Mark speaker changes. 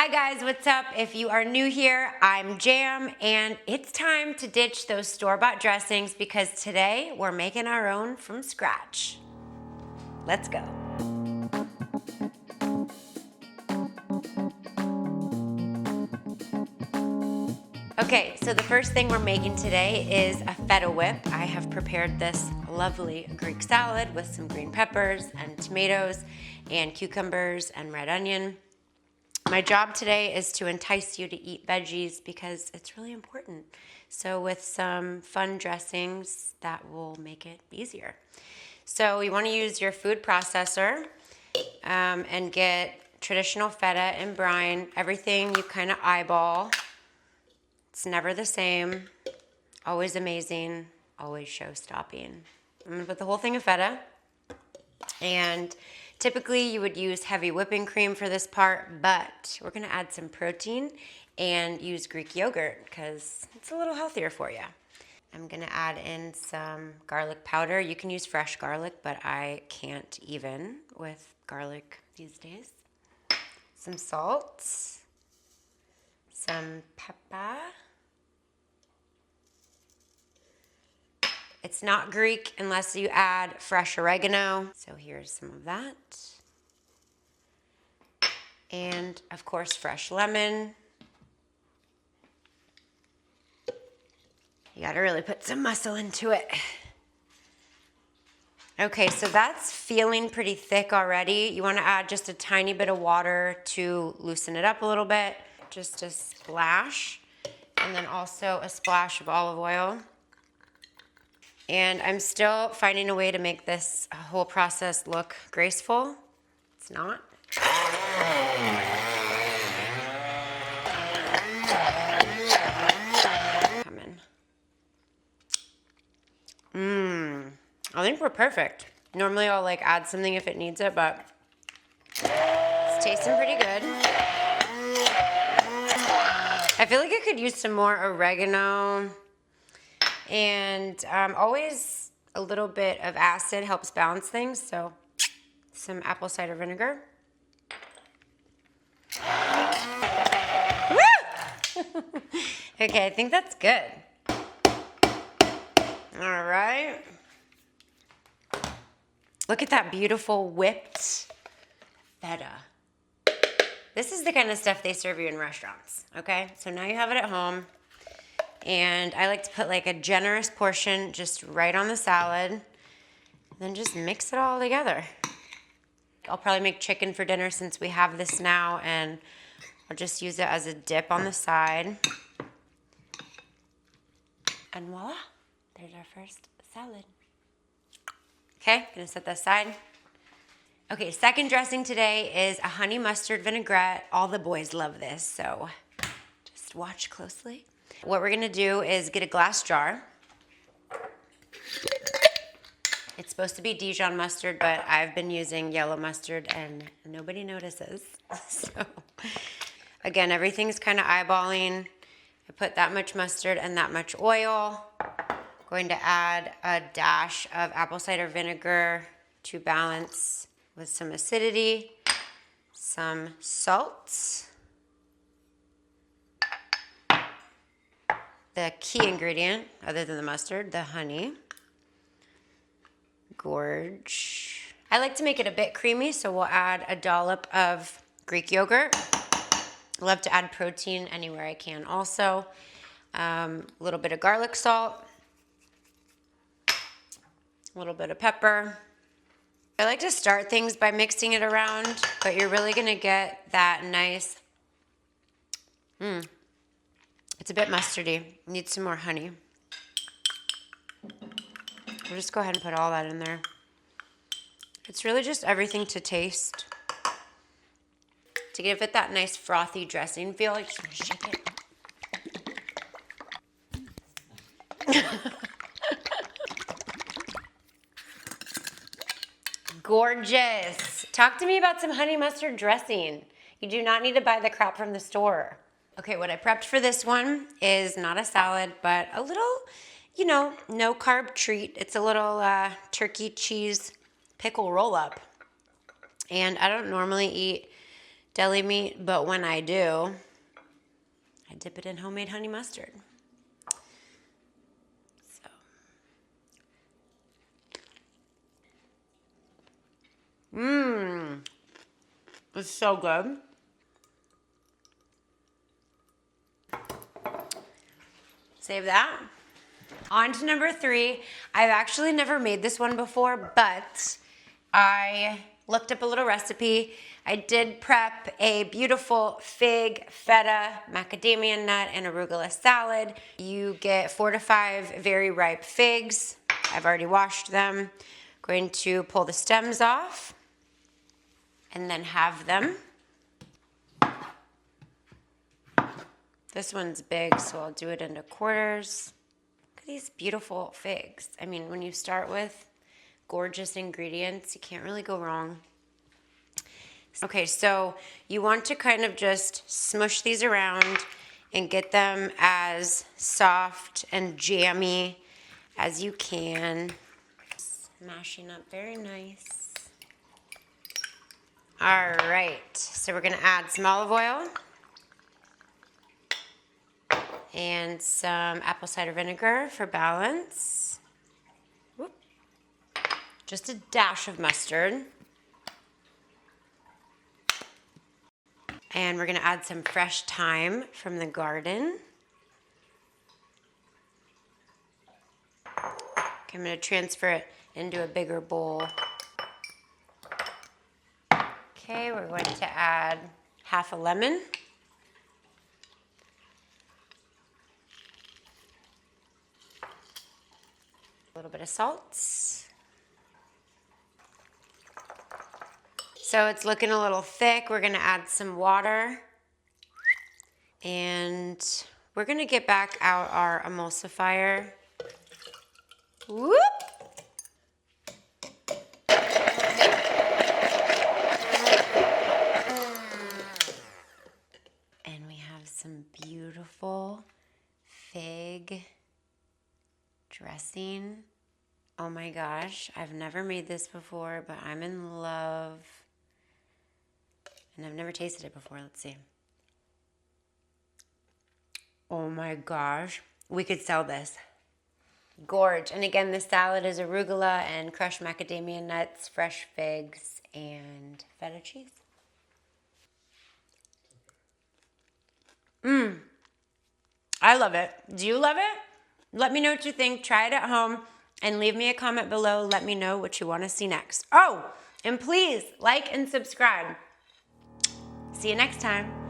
Speaker 1: Hi guys, what's up? If you are new here, I'm Jam, and it's time to ditch those store-bought dressings because today we're making our own from scratch. Let's go. Okay, so the first thing we're making today is a Feta Whip. I have prepared this lovely Greek salad with some green peppers and tomatoes and cucumbers and red onion. My job today is to entice you to eat veggies because it's really important. So with some fun dressings, that will make it easier. So you want to use your food processor and get traditional feta and brine. Everything you kind of eyeball. It's never the same, always amazing, always show-stopping. I'm gonna put the whole thing of feta, and typically you would use heavy whipping cream for this part, but we're gonna add some protein and use Greek yogurt because it's a little healthier for you. I'm gonna add in some garlic powder. You can use fresh garlic, but I can't even with garlic these days. Some salt, some pepper. It's not Greek unless you add fresh oregano. So here's some of that. And of course, fresh lemon. You gotta really put some muscle into it. Okay, so that's feeling pretty thick already. You wanna add just a tiny bit of water to loosen it up a little bit. Just a splash, and then also a splash of olive oil. And I'm still finding a way to make this whole process look graceful. It's not. Come in. I think we're perfect. Normally I'll like add something if it needs it, but it's tasting pretty good. I feel like I could use some more oregano. And always a little bit of acid helps balance things, so some apple cider vinegar. Woo! Okay, I think that's good. All right. Look at that beautiful whipped feta. This is the kind of stuff they serve you in restaurants, okay? So now you have it at home. And I like to put like a generous portion just right on the salad. Then just mix it all together. I'll probably make chicken for dinner since we have this now, and I'll just use it as a dip on the side. And voila, there's our first salad. Okay, gonna set that aside. Okay, second dressing today is a honey mustard vinaigrette. All the boys love this, so just watch closely. What we're gonna do is get a glass jar. It's supposed to be Dijon mustard, but I've been using yellow mustard and nobody notices. So again, everything's kind of eyeballing. I put that much mustard and that much oil. Going to add a dash of apple cider vinegar to balance with some acidity, some salt. The key ingredient, other than the mustard, the honey. Gorge. I like to make it a bit creamy, so we'll add a dollop of Greek yogurt. I love to add protein anywhere I can also. A little bit of garlic salt. A little bit of pepper. I like to start things by mixing it around, but you're really gonna get that nice, it's a bit mustardy. Need some more honey. We'll just go ahead and put all that in there. It's really just everything to taste. To give it that nice frothy dressing feel, I just want to shake it. Gorgeous. Talk to me about some honey mustard dressing. You do not need to buy the crap from the store. Okay, what I prepped for this one is not a salad, but a little, you know, no carb treat. It's a little turkey cheese pickle roll up. And I don't normally eat deli meat, but when I do, I dip it in homemade honey mustard. So. It's so good. Save that. On to number 3. I've actually never made this one before, but I looked up a little recipe. I did prep a beautiful fig, feta, macadamia nut, and arugula salad. You get 4 to 5 very ripe figs. I've already washed them. Going to pull the stems off and then have them. This one's big, so I'll do it into quarters. Look at these beautiful figs. I mean, when you start with gorgeous ingredients, you can't really go wrong. Okay, so you want to kind of just smush these around and get them as soft and jammy as you can. Mashing up very nice. All right, so we're gonna add some olive oil and some apple cider vinegar for balance. Whoop. Just a dash of mustard. And we're gonna add some fresh thyme from the garden. Okay, I'm gonna transfer it into a bigger bowl. Okay, we're going to add half a lemon. A little bit of salt. So it's looking a little thick. We're gonna add some water. And we're gonna get back out our emulsifier. Whoop! And we have some beautiful fig dressing. Oh my gosh, I've never made this before, but I'm in love. And I've never tasted it before. Let's see. Oh my gosh, we could sell this. Gorge. And again, this salad is arugula and crushed macadamia nuts, fresh figs, and feta cheese. I love it. Do you love it? Let me know what you think. Try it at home and leave me a comment below. Let me know what you want to see next. Oh, and please like and subscribe. See you next time.